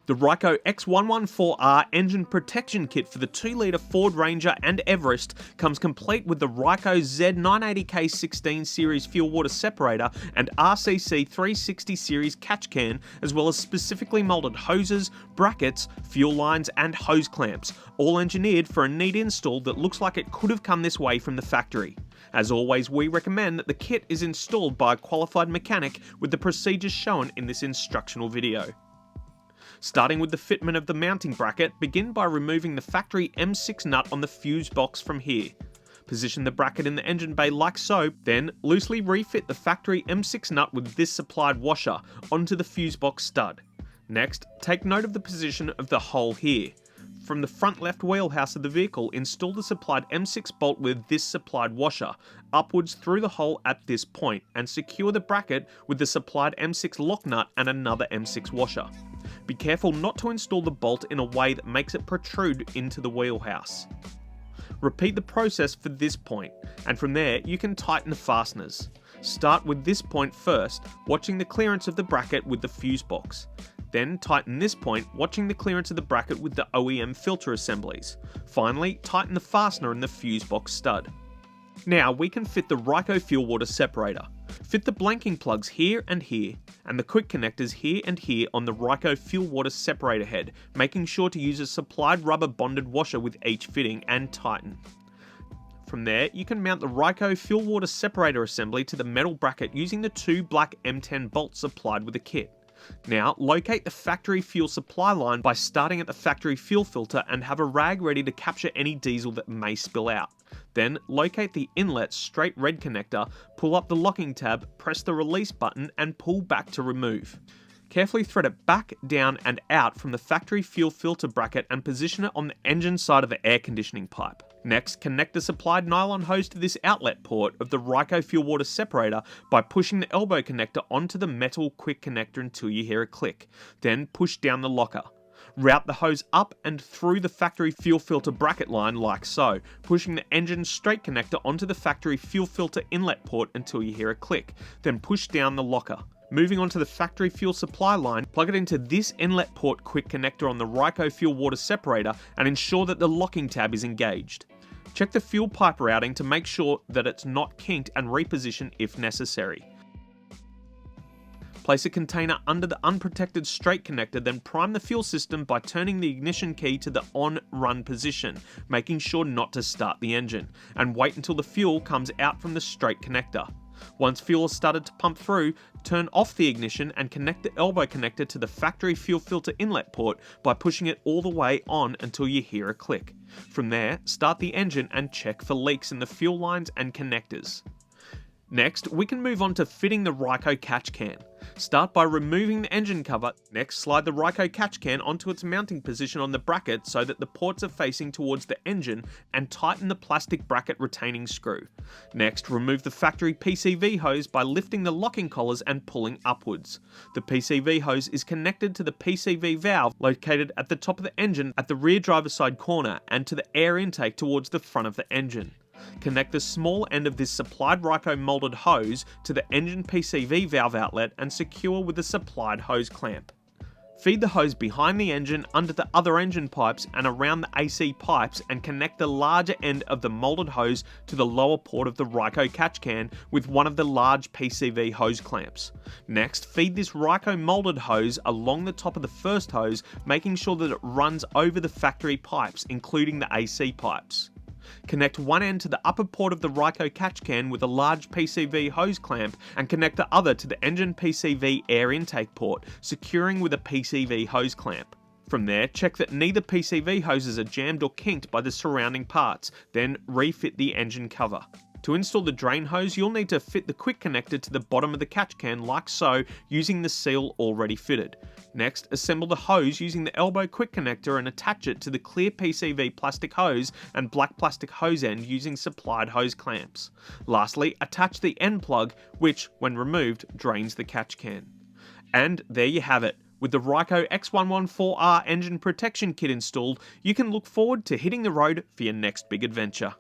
The Ryco X114R engine protection kit for the 2-litre Ford Ranger and Everest comes complete with the Ryco Z980K16 series fuel water separator and RCC 360 series catch can, as well as specifically moulded hoses, brackets, fuel lines and hose clamps, all engineered for a neat install that looks like it could have come this way from the factory. As always, we recommend that the kit is installed by a qualified mechanic with the procedures shown in this instructional video. Starting with the fitment of the mounting bracket, begin by removing the factory M6 nut on the fuse box from here. Position the bracket in the engine bay like so, then loosely refit the factory M6 nut with this supplied washer onto the fuse box stud. Next, take note of the position of the hole here. From the front left wheelhouse of the vehicle, install the supplied M6 bolt with this supplied washer upwards through the hole at this point and secure the bracket with the supplied M6 lock nut and another M6 washer. Be careful not to install the bolt in a way that makes it protrude into the wheelhouse. Repeat the process for this point, and from there you can tighten the fasteners. Start with this point first, watching the clearance of the bracket with the fuse box. Then tighten this point, watching the clearance of the bracket with the OEM filter assemblies. Finally, tighten the fastener in the fuse box stud. Now we can fit the Ryco fuel water separator. Fit the blanking plugs here and here, and the quick connectors here and here on the Ryco fuel water separator head, making sure to use a supplied rubber bonded washer with each fitting and tighten. From there, you can mount the Ryco fuel water separator assembly to the metal bracket using the two black M10 bolts supplied with the kit. Now, locate the factory fuel supply line by starting at the factory fuel filter and have a rag ready to capture any diesel that may spill out. Then, locate the inlet straight red connector, pull up the locking tab, press the release button and pull back to remove. Carefully thread it back, down and out from the factory fuel filter bracket and position it on the engine side of the air conditioning pipe. Next, connect the supplied nylon hose to this outlet port of the Ryco fuel water separator by pushing the elbow connector onto the metal quick connector until you hear a click. Then push down the locker. Route the hose up and through the factory fuel filter bracket line like so, pushing the engine straight connector onto the factory fuel filter inlet port until you hear a click. Then push down the locker. Moving on to the factory fuel supply line, plug it into this inlet port quick connector on the Ryco fuel water separator and ensure that the locking tab is engaged. Check the fuel pipe routing to make sure that it's not kinked and reposition if necessary. Place a container under the unprotected straight connector, then prime the fuel system by turning the ignition key to the on-run position, making sure not to start the engine, and wait until the fuel comes out from the straight connector. Once fuel has started to pump through, turn off the ignition and connect the elbow connector to the factory fuel filter inlet port by pushing it all the way on until you hear a click. From there, start the engine and check for leaks in the fuel lines and connectors. Next, we can move on to fitting the Ryco catch can. Start by removing the engine cover. Next, slide the Ryco catch can onto its mounting position on the bracket so that the ports are facing towards the engine and tighten the plastic bracket retaining screw. Next, remove the factory PCV hose by lifting the locking collars and pulling upwards. The PCV hose is connected to the PCV valve located at the top of the engine at the rear driver's side corner and to the air intake towards the front of the engine. Connect the small end of this supplied Ryco moulded hose to the engine PCV valve outlet and secure with the supplied hose clamp. Feed the hose behind the engine under the other engine pipes and around the AC pipes and connect the larger end of the moulded hose to the lower port of the Ryco catch can with one of the large PCV hose clamps. Next, feed this Ryco moulded hose along the top of the first hose, making sure that it runs over the factory pipes, including the AC pipes. Connect one end to the upper port of the Ryco catch can with a large PCV hose clamp and connect the other to the engine PCV air intake port, securing with a PCV hose clamp. From there, check that neither PCV hoses are jammed or kinked by the surrounding parts, then refit the engine cover. To install the drain hose, you'll need to fit the quick connector to the bottom of the catch can like so, using the seal already fitted. Next, assemble the hose using the elbow quick connector and attach it to the clear PCV plastic hose and black plastic hose end using supplied hose clamps. Lastly, attach the end plug, which, when removed, drains the catch can. And there you have it. With the Ryco X114R engine protection kit installed, you can look forward to hitting the road for your next big adventure.